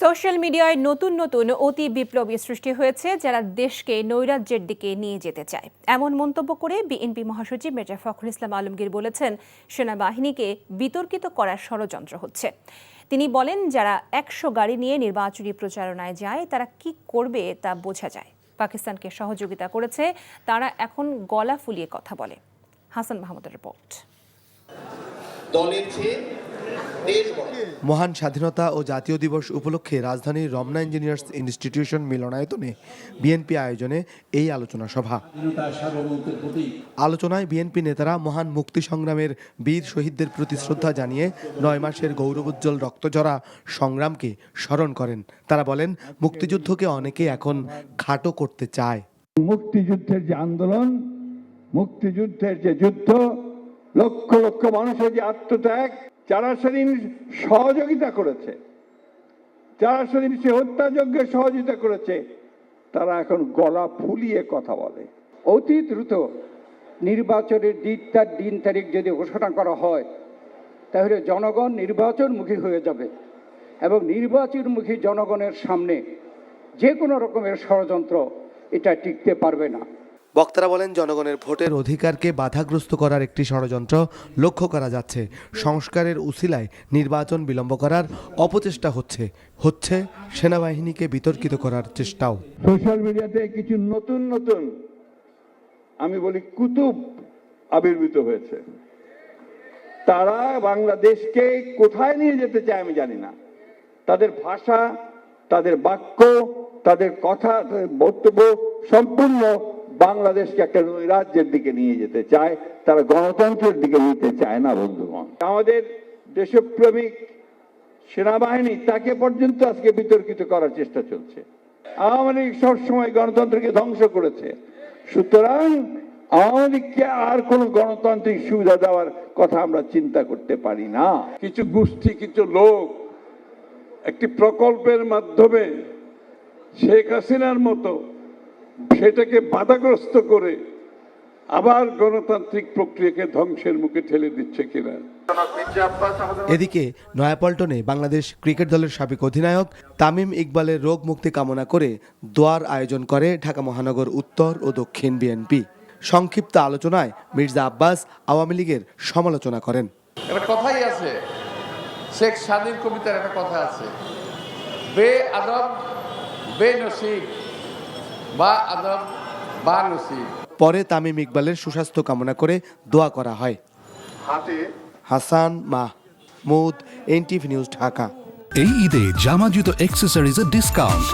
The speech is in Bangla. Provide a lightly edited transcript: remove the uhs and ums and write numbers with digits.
সোশ্যাল মিডিয়ায় নতুন নতুন অতি বিপ্লবী সৃষ্টি হয়েছে যারা দেশকে নৈরাজ্যের দিকে নিয়ে যেতে চায়। এমন মন্তব্য করে বিএনপি মহাসচিব মির্জা ফখরুল ইসলাম আলমগীর বলেছেন, সেনাবাহিনীকে বিতর্কিত করার ষড়যন্ত্র হচ্ছে। তিনি বলেন, যারা ১০০ গাড়ি নিয়ে নির্বাচনী প্রচারণায় যায় তারা কি করবে তা বোঝা যায়। পাকিস্তানকে সহযোগিতা করেছে, তারা এখন গলা ফুলিয়ে কথা বলে। হাসান মাহমুদের রিপোর্ট। দলের চেয়ে মহান স্বাধীনতা ও জাতীয় দিবস উপলক্ষে রাজধানীর রমনা ইঞ্জিনিয়ার্স ইনস্টিটিউশন মিলনায়তনে বিএনপি আয়োজনে এই আলোচনা সভা। আলোচনায় বিএনপি নেতারা মহান মুক্তি সংগ্রামের বীর শহীদদের প্রতি শ্রদ্ধা জানিয়ে ৯ মাসের গৌরবোজ্জ্বল রক্তঝরা সংগ্রামকে স্মরণ করেন। তারা বলেন, মুক্তিযুদ্ধকে অনেকে এখন খাটো করতে চায়। মুক্তিযুদ্ধের যে আন্দোলন, মুক্তিযুদ্ধের যে যুদ্ধ, লক্ষ লক্ষ মানুষের যে আত্মত্যাগ, যারা সেদিন সহযোগিতা করেছে, যারা সেদিন সে হত্যাযজ্ঞে সহযোগিতা করেছে, তারা এখন গলা ফুলিয়ে কথা বলে। অতি দ্রুত নির্বাচনের দিন তারিখ যদি ঘোষণা করা হয়, তাহলে জনগণ নির্বাচনমুখী হয়ে যাবে এবং নির্বাচনমুখী জনগণের সামনে যে কোনো রকমের ষড়যন্ত্র এটা টিকতে পারবে না। বক্তারা বলেন, জনগণের ভোটের অধিকারকে বাধাগ্রস্ত করার একটি ষড়যন্ত্র লক্ষ্য করা যাচ্ছে। সংস্কারের উছিলায় নির্বাচন বিলম্ব করার অপচেষ্টা হচ্ছে সেনাবাহিনীকে বিতর্কিত করার চেষ্টাও। সোশ্যাল মিডিয়াতে কিছু নতুন নতুন আমি বলি কুতুব আবির্ভূত হয়েছে। তারা বাংলাদেশকে কোথায় নিয়ে যেতে চায় আমি জানি না। তাদের ভাষা, তাদের বাক্য, তাদের কথা, তাদের বক্তব্য সম্পূর্ণ বাংলাদেশকে একটা রাজ্যের দিকে নিয়ে যেতে চায়। তারা গণতন্ত্রের দিকে নিতে চায় না। বন্ধুগণ, আমাদের দেশপ্রেমিক সেনাবাহিনী, তাকে পর্যন্ত আজকে বিতর্কিত করার চেষ্টা চলছে। আওয়ামী লীগ সবসময় গণতন্ত্রকে ধ্বংস করেছে। সুতরাং আওয়ামী লীগকে আর কোন গণতান্ত্রিক সুবিধা দেওয়ার কথা আমরা চিন্তা করতে পারি না। কিছু গোষ্ঠী, কিছু লোক একটি প্রকল্পের মাধ্যমে শেখ হাসিনার মতো সেটাকে বাধাগ্রস্ত করে আবার গণতান্ত্রিক প্রক্রিয়াকে ধ্বংসের মুখে ঠেলে দিচ্ছে কিনা। এদিকে নয়াপল্টনে বাংলাদেশ ক্রিকেট দলের সাবেক অধিনায়ক তামিম ইকবালের রোগ মুক্তি কামনা করে দোয়ার আয়োজন করে ঢাকা মহানগর উত্তর ও দক্ষিণ বিএনপি। সংক্ষিপ্ত আলোচনায় মির্জা আব্বাস আওয়ামী লীগের সমালোচনা করেন। একটা কথাই আছে, শেখ স্বাধীন কবিতার একটা কথা আছে, বে আদব বে নসিব বা আদব বা নসিব। পরে তামিম ইকবালের সুস্বাস্থ্য কামনা করে দোয়া করা হয়। Hasan Mahmud, NTV news, Dhaka. এই ঈদে জামা জুতো অ্যাক্সেসরিজের ডিসকাউন্ট।